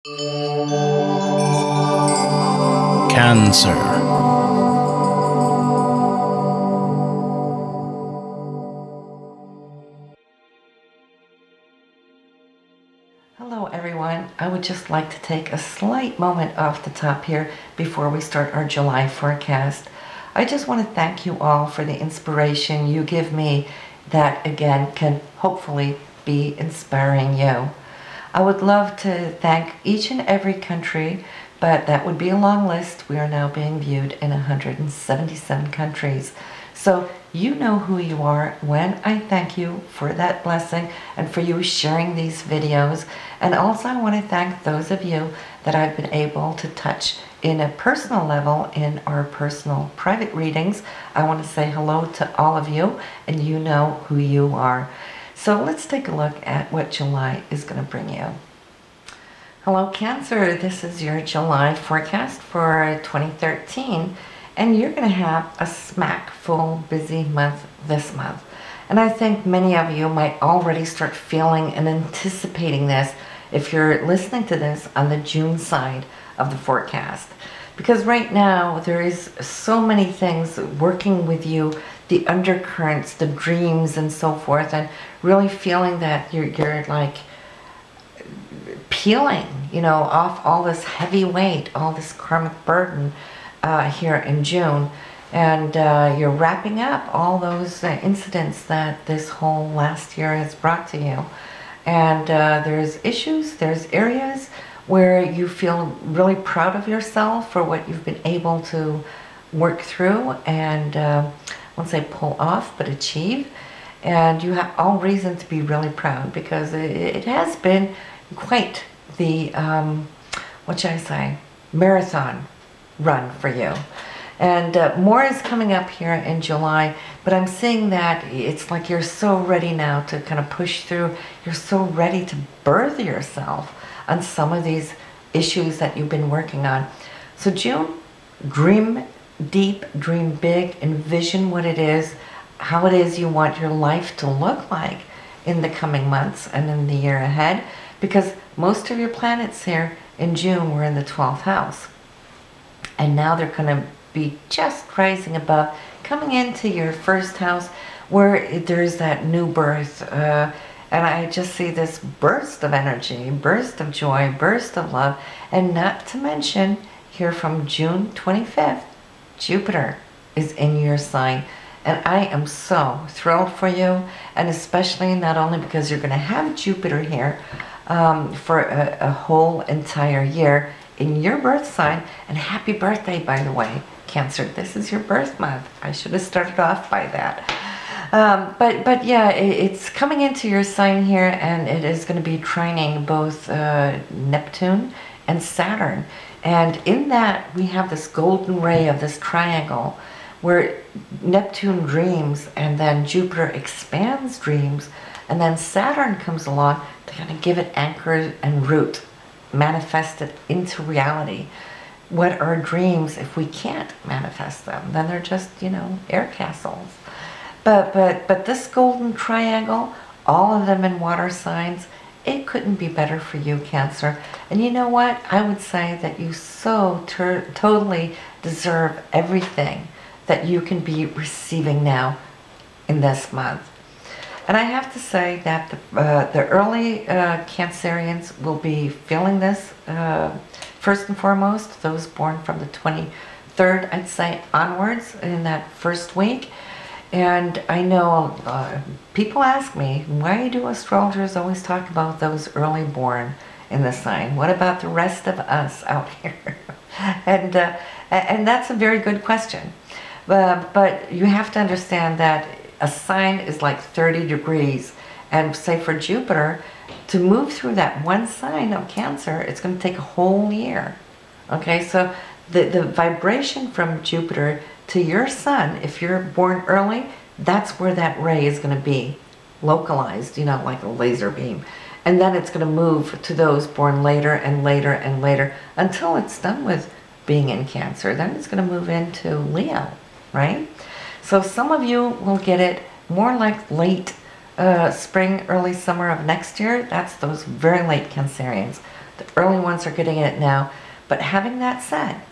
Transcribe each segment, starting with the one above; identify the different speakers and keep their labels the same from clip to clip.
Speaker 1: Cancer.
Speaker 2: Hello everyone. I would just like to take a slight moment off the top here before we start our July forecast. I just want to thank you all for the inspiration you give me that again can hopefully be inspiring you. I would love to thank each and every country, but that would be a long list. We are now being viewed in 177 countries. So you know who you are when I thank you for that blessing and for you sharing these videos. And also I want to thank those of you that I've been able to touch in a personal level in our personal private readings. I want to say hello to all of you, and you know who you are. So let's take a look at what July is going to bring you. Hello Cancer, this is your July forecast for 2013. And you're going to have a smack full busy month this month. And I think many of you might already start feeling and anticipating this if you're listening to this on the June side of the forecast. Because right now there is so many things working with you, the undercurrents, the dreams and so forth, and really feeling that you're like peeling, off all this heavy weight, all this karmic burden here in June, and you're wrapping up all those incidents that this whole last year has brought to you. And there's issues, there's areas where you feel really proud of yourself for what you've been able to work through and I won't say pull off, but achieve. And you have all reason to be really proud because it has been quite the, what should I say, marathon run for you. And more is coming up here in July, but I'm seeing that it's like you're so ready now to kind of push through. You're so ready to birth yourself on some of these issues that you've been working on. So June, dream deep, dream big, envision what it is, how it is you want your life to look like in the coming months and in the year ahead, because most of your planets here in June were in the 12th house. And now they're going to be just rising above, coming into your first house where there's that new birth. And I just see this burst of energy, burst of joy, burst of love. And not to mention, here from June 25th, Jupiter is in your sign. And I am so thrilled for you. And especially not only because you're going to have Jupiter here for a whole entire year in your birth sign. And happy birthday, by the way, Cancer. This is your birth month. I should have started off by that. But yeah, it's coming into your sign here, and it is going to be trining both Neptune and Saturn. And in that, we have this golden ray of this triangle where Neptune dreams, and then Jupiter expands dreams, and then Saturn comes along to kind of give it anchor and root, manifest it into reality. What are dreams if we can't manifest them? Then they're just, air castles. But this golden triangle, all of them in water signs, it couldn't be better for you, Cancer. And you know what? I would say that you so totally deserve everything that you can be receiving now in this month. And I have to say that the early Cancerians will be feeling this first and foremost, those born from the 23rd, I'd say, onwards in that first week. And I know people ask me, why do astrologers always talk about those early born in the sign? What about the rest of us out here? And that's a very good question. But you have to understand that a sign is like 30 degrees. And say for Jupiter, to move through that one sign of Cancer, it's going to take a whole year. Okay, so the vibration from Jupiter to your sun, if you're born early, that's where that ray is going to be localized, like a laser beam. And then it's going to move to those born later and later and later until it's done with being in Cancer. Then it's going to move into Leo, right? So some of you will get it more like late spring, early summer of next year. That's those very late Cancerians. The early ones are getting it now. But having that said,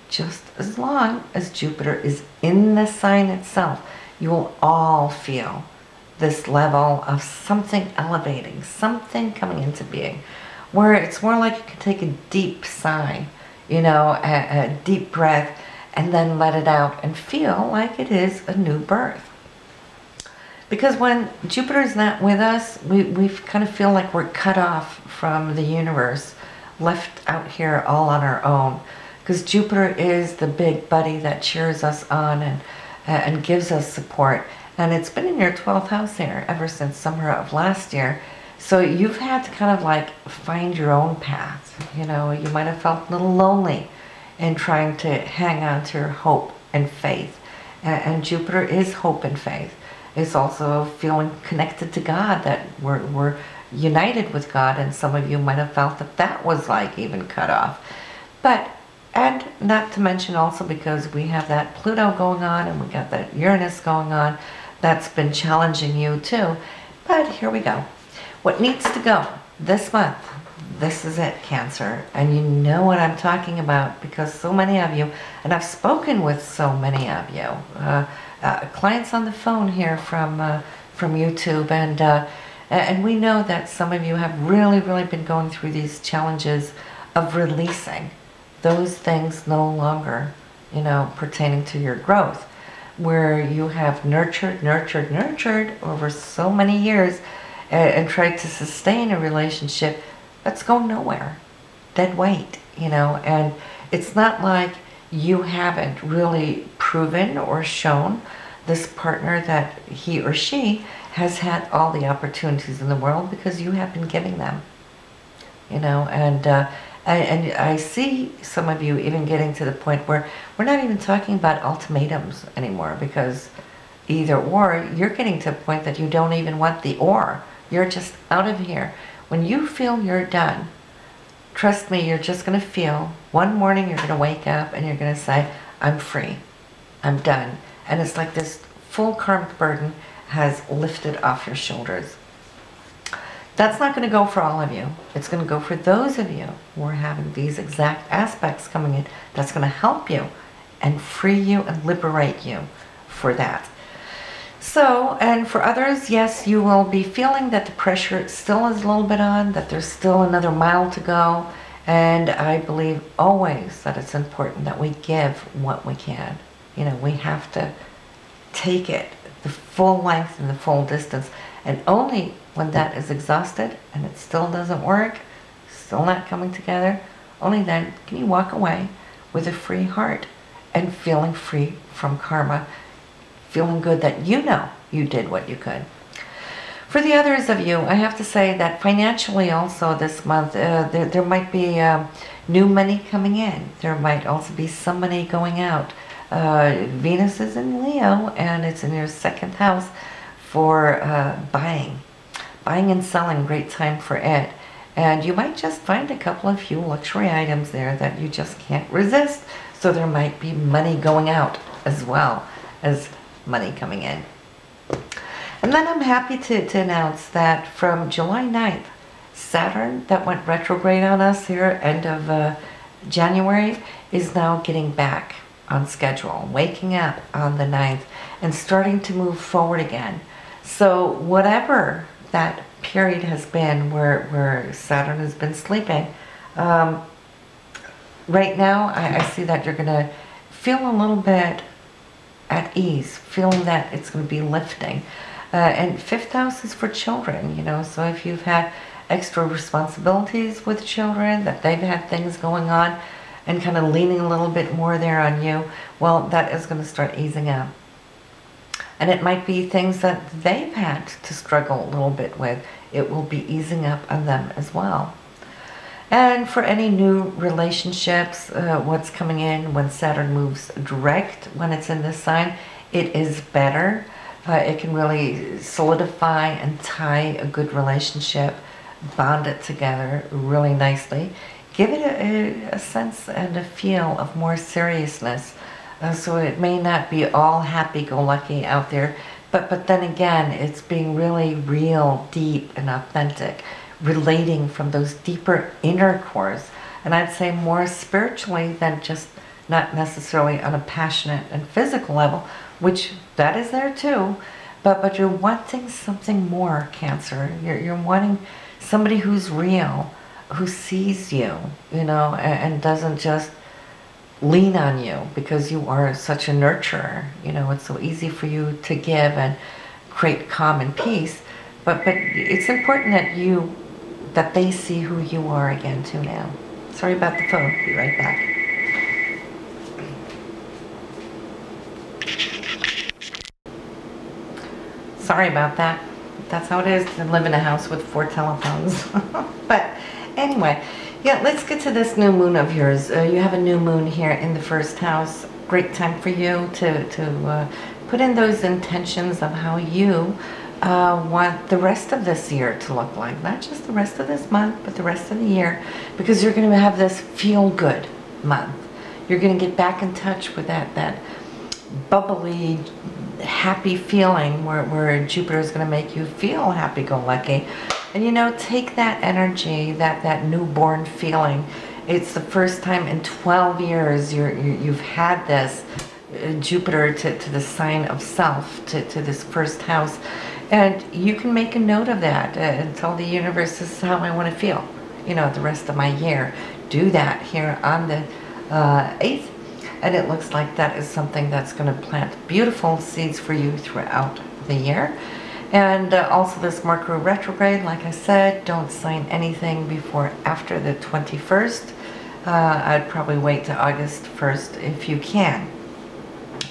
Speaker 2: just as long as Jupiter is in the sign itself, you will all feel this level of something elevating, something coming into being, where it's more like you can take a deep sigh, you know, a deep breath, and then let it out and feel like it is a new birth. Because when Jupiter is not with us, we kind of feel like we're cut off from the universe, left out here all on our own. Because Jupiter is the big buddy that cheers us on and gives us support. And it's been in your 12th house here ever since summer of last year. So you've had to kind of like find your own path. You know, you might have felt a little lonely in trying to hang on to your hope and faith. And Jupiter is hope and faith. It's also feeling connected to God, that we're united with God, and some of you might have felt that that was like even cut off. But, and not to mention also because we have that Pluto going on and we got that Uranus going on, that's been challenging you too. But here we go. What needs to go this month, this is it, Cancer. And you know what I'm talking about because so many of you, and I've spoken with so many of you, clients on the phone here from YouTube, and we know that some of you have really been going through these challenges of releasing those things no longer, you know, pertaining to your growth, where you have nurtured over so many years and tried to sustain a relationship that's going nowhere, dead weight, you know. And it's not like you haven't really proven or shown this partner that he or she has had all the opportunities in the world, because you have been giving them, you know. And I see some of you even getting to the point where we're not even talking about ultimatums anymore, because either or, you're getting to a point that you don't even want the or. You're just out of here. When you feel you're done, trust me, you're just going to feel, one morning you're going to wake up and you're going to say, I'm free, I'm done. And it's like this full karmic burden has lifted off your shoulders. That's not going to go for all of you. It's going to go for those of you who are having these exact aspects coming in. That's going to help you and free you and liberate you for that. So, and for others, yes, you will be feeling that the pressure still is a little bit on, that there's still another mile to go. And I believe always that it's important that we give what we can. You know, we have to take it the full length and the full distance. And only when that is exhausted and it still doesn't work, still not coming together, only then can you walk away with a free heart and feeling free from karma, feeling good that you know you did what you could. For the others of you, I have to say that financially also this month, there might be new money coming in. There might also be some money going out. Venus is in Leo, and it's in your 2nd house for buying and selling. Great time for it. And you might just find a couple of few luxury items there that you just can't resist. So there might be money going out as well as money coming in. And then I'm happy to announce that from July 9th, Saturn, that went retrograde on us here end of January, is now getting back on schedule, waking up on the 9th and starting to move forward again. So whatever that period has been where Saturn has been sleeping, right now I see that you're going to feel a little bit at ease, feeling that it's going to be lifting. And 5th house is for children, you know, so if you've had extra responsibilities with children, that they've had things going on and kind of leaning a little bit more there on you, well, that is going to start easing up. And it might be things that they've had to struggle a little bit with. It will be easing up on them as well. And for any new relationships, what's coming in when Saturn moves direct, when it's in this sign, it is better. It can really solidify and tie a good relationship, bond it together really nicely. Give it a sense and a feel of more seriousness. So it may not be all happy-go-lucky out there, but then again, it's being really real, deep, and authentic relating from those deeper inner cores. And I'd say more spiritually than just not necessarily on a passionate and physical level, which that is there too. But you're wanting something more, Cancer. You're wanting somebody who's real, who sees you, you know, and doesn't just lean on you because you are such a nurturer. You know, it's so easy for you to give and create calm and peace. But it's important that they see who you are again too now. Sorry about the phone. Be right back. Sorry about that. That's how it is to live in a house with 4 telephones. But anyway, yeah, let's get to this new moon of yours. You have a new moon here in the first house. Great time for you to put in those intentions of how you want the rest of this year to look like. Not just the rest of this month, but the rest of the year. Because you're going to have this feel-good month. You're going to get back in touch with that bubbly, happy feeling where Jupiter is going to make you feel happy-go-lucky. And you know, take that energy, that newborn feeling. It's the first time in 12 years you've had this Jupiter to the sign of self, to this first house. And you can make a note of that and tell the universe, this is how I want to feel, you know, the rest of my year. Do that here on the 8th. And it looks like that is something that's going to plant beautiful seeds for you throughout the year. And also this Mercury retrograde, like I said, don't sign anything before after the 21st. I'd probably wait to August 1st if you can,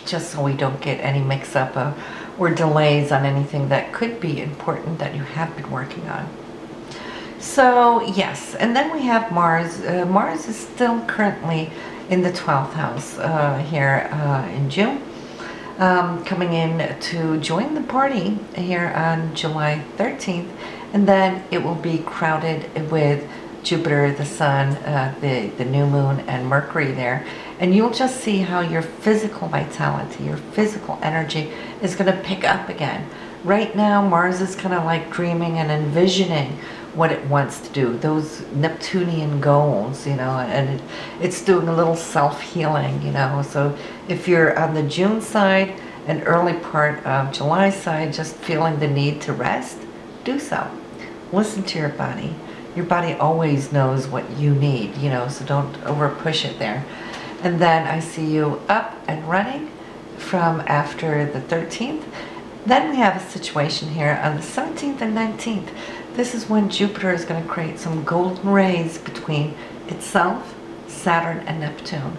Speaker 2: just so we don't get any mix-up or delays on anything that could be important that you have been working on. So yes, and then we have Mars. Mars is still currently in the 12th house here in June, coming in to join the party here on July 13th, and then it will be crowded with Jupiter, the Sun, the new moon, and Mercury there. And you'll just see how your physical vitality, your physical energy is going to pick up again. Right now, Mars is kind of like dreaming and envisioning what it wants to do, those Neptunian goals, you know, and it's doing a little self-healing, you know. So if you're on the June side and early part of July side, just feeling the need to rest, do so. Listen to your body. Your body always knows what you need, you know, so don't over push it there. And then I see you up and running from after the 13th. Then we have a situation here on the 17th and 19th. This is when Jupiter is going to create some golden rays between itself, Saturn, and Neptune.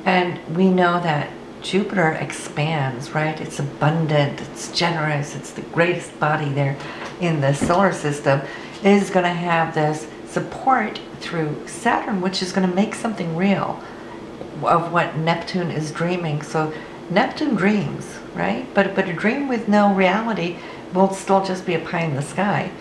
Speaker 2: And we know that Jupiter expands, right? It's abundant, it's generous, it's the greatest body there in the solar system. It is going to have this support through Saturn, which is going to make something real of what Neptune is dreaming. So Neptune dreams, right? But a dream with no reality will still just be a pie in the sky.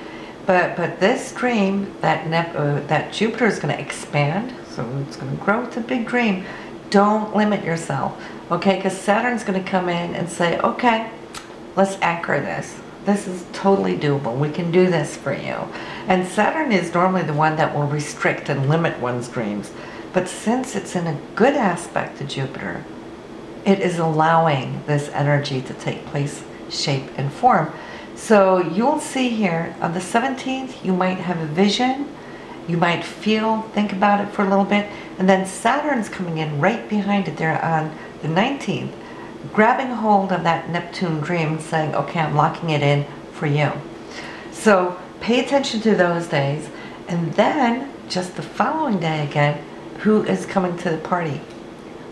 Speaker 2: But this dream that Jupiter is going to expand, so it's going to grow. It's a big dream. Don't limit yourself, okay? Because Saturn's going to come in and say, okay, let's anchor this. This is totally doable. We can do this for you. And Saturn is normally the one that will restrict and limit one's dreams. But since it's in a good aspect to Jupiter, it is allowing this energy to take place, shape, and form. So you'll see here on the 17th, you might have a vision, you might think about it for a little bit, and then Saturn's coming in right behind it there on the 19th, grabbing hold of that Neptune dream, saying, okay, I'm locking it in for you. So pay attention to those days, and then just the following day again, who is coming to the party?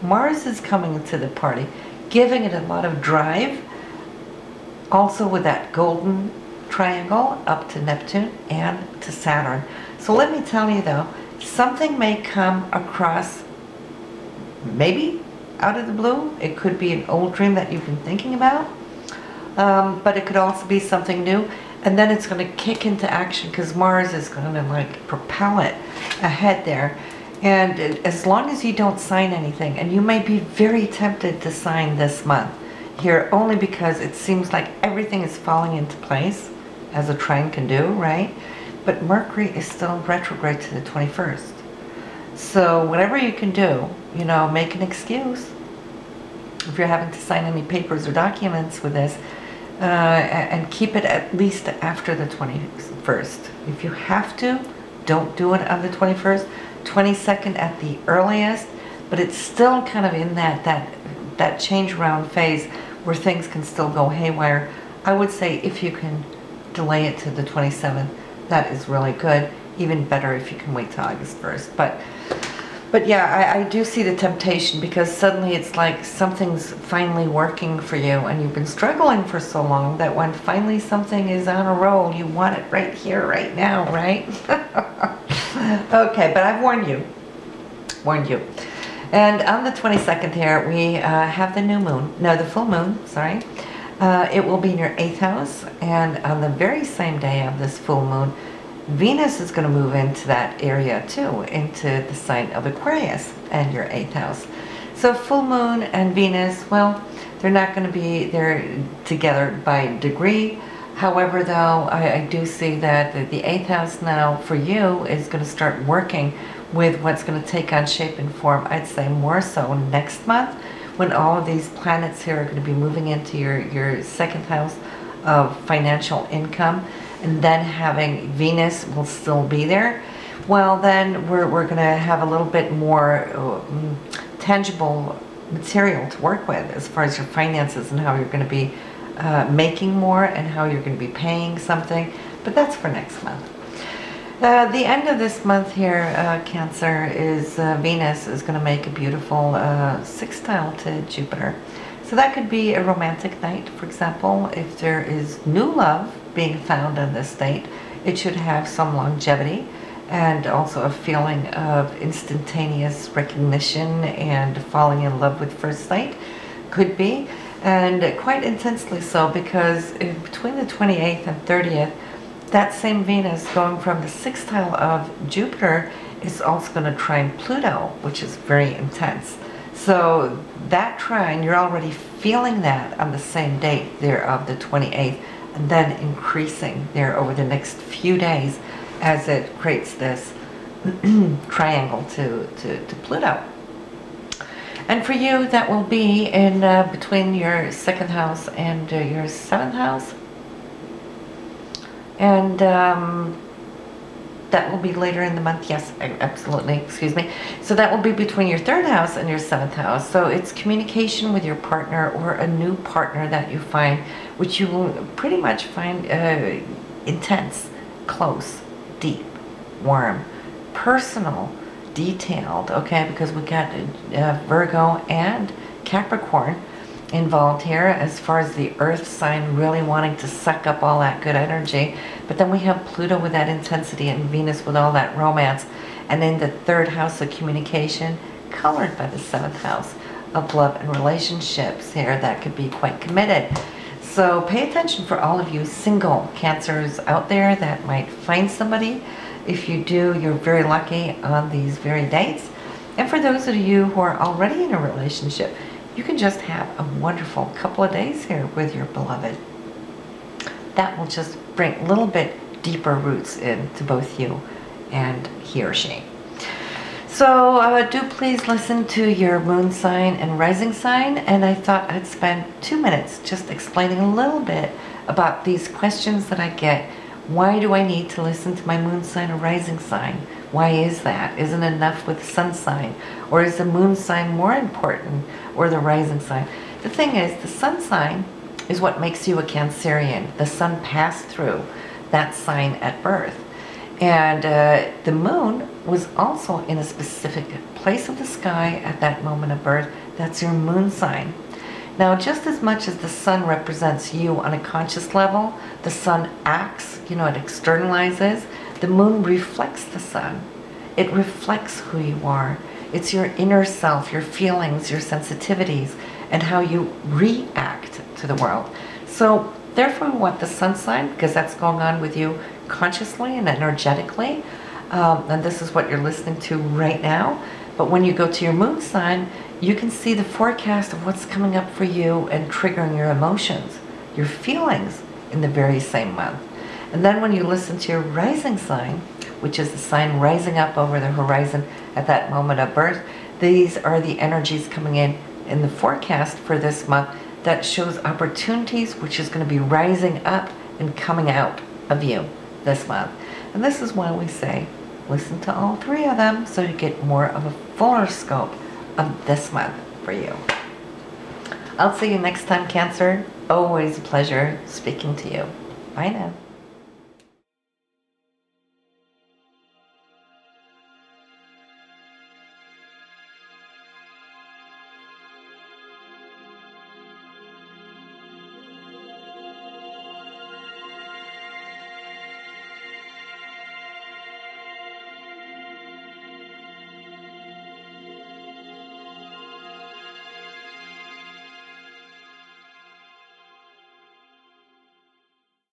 Speaker 2: Mars is coming to the party, giving it a lot of drive, also with that golden triangle up to Neptune and to Saturn. So let me tell you though, something may come across, maybe out of the blue. It could be an old dream that you've been thinking about, but it could also be something new. And then it's going to kick into action because Mars is going to like propel it ahead there. And as long as you don't sign anything, and you may be very tempted to sign this month here only because it seems like everything is falling into place, as a trine can do, right? but Mercury is still retrograde to the 21st. So whatever you can do, you know, make an excuse. If you're having to sign any papers or documents with this, and keep it at least after the 21st. If you have to, don't do it on the 21st, 22nd at the earliest, but it's still kind of in that change around phase where things can still go haywire. I would say if you can delay it to the 27th, that is really good. Even better if you can wait till August 1st. But yeah, I do see the temptation, because suddenly it's like something's finally working for you, and you've been struggling for so long that when finally something is on a roll, you want it right here, right now, right? Okay, but I've warned you. And on the 22nd here, we have the new moon, no, the full moon, sorry. It will be in your 8th house, and on the very same day of this full moon, Venus is going to move into that area too, into the sign of Aquarius and your 8th house. So full moon and Venus, well, they're not going to be there together by degree. However, though, I do see that the 8th house now for you is going to start working with what's going to take on shape and form, I'd say more so next month, when all of these planets here are going to be moving into your 2nd house of financial income. And then having Venus will still be there. Well, then we're going to have a little bit more tangible material to work with as far as your finances and how you're going to be making more and how you're going to be paying something. But that's for next month. The end of this month here, Cancer, is Venus is going to make a beautiful sextile to Jupiter. So that could be a romantic night, for example. If there is new love being found in this state, it should have some longevity and also a feeling of instantaneous recognition and falling in love with first sight. Could be, and quite intensely so, because between the 28th and 30th, that same Venus going from the sextile of Jupiter is also going to trine Pluto, which is very intense. So that trine, you're already feeling that on the same date there of the 28th, and then increasing there over the next few days as it creates this triangle to Pluto. And for you, that will be in between your 2nd house and your 7th house. And that will be later in the month. Yes, absolutely. Excuse me. So that will be between your 3rd house and your 7th house. So it's communication with your partner or a new partner that you find, which you will pretty much find intense, close, deep, warm, personal, detailed. Okay, because we got Virgo and Capricorn involved here as far as the earth sign really wanting to suck up all that good energy. But then we have Pluto with that intensity and Venus with all that romance, and in the 3rd house of communication, colored by the 7th house of love and relationships here that could be quite committed. So pay attention for all of you single Cancers out there that might find somebody. If you do, you're very lucky on these very dates. And for those of you who are already in a relationship, you can just have a wonderful couple of days here with your beloved. That will just bring a little bit deeper roots into both you and he or she. So do please listen to your moon sign and rising sign. And I thought I'd spend 2 minutes just explaining a little bit about these questions that I get. Why do I need to listen to my moon sign or rising sign? Why is that? Isn't it enough with sun sign? Or is the moon sign more important, or the rising sign? The thing is, the sun sign is what makes you a Cancerian. The sun passed through that sign at birth. And the moon was also in a specific place of the sky at that moment of birth. That's your moon sign. Now, just as much as the sun represents you on a conscious level, the sun acts, you know, it externalizes. The moon reflects the sun. It reflects who you are. It's your inner self, your feelings, your sensitivities, and how you react to the world. So therefore we want the sun sign, because that's going on with you consciously and energetically. And this is what you're listening to right now. But when you go to your moon sign, you can see the forecast of what's coming up for you and triggering your emotions, your feelings in the very same month. And then when you listen to your rising sign, which is the sign rising up over the horizon at that moment of birth, these are the energies coming in the forecast for this month that shows opportunities, which is going to be rising up and coming out of you this month. And this is why we say, listen to all three of them so you get more of a fuller scope of this month for you. I'll see you next time, Cancer. Always a pleasure speaking to you. Bye now.